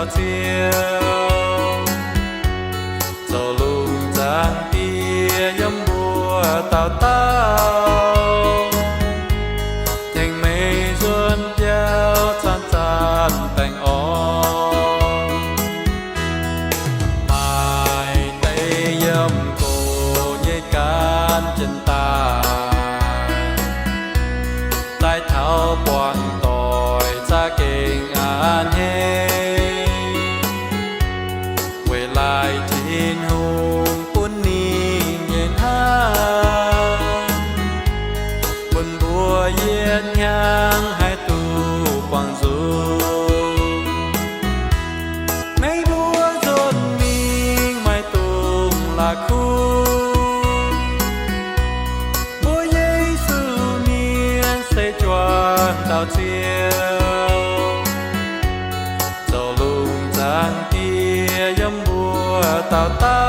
tao chiều dầu lùng giang tia yếm bùa tao tao thành mây ruôn theo chan chan thành ó mai tay yếm cổ nhây can chân ta tai thao quang tỏi cha kinh an hê về lại thiên hùng quân ni nhìn ha buồn bùa yên nhang hai tu quang du mấy bùa dồn mình mai tung là khu bùa Giêsu miên xây choan tao chiều dầu lùng giang tia yếm bùa tao ta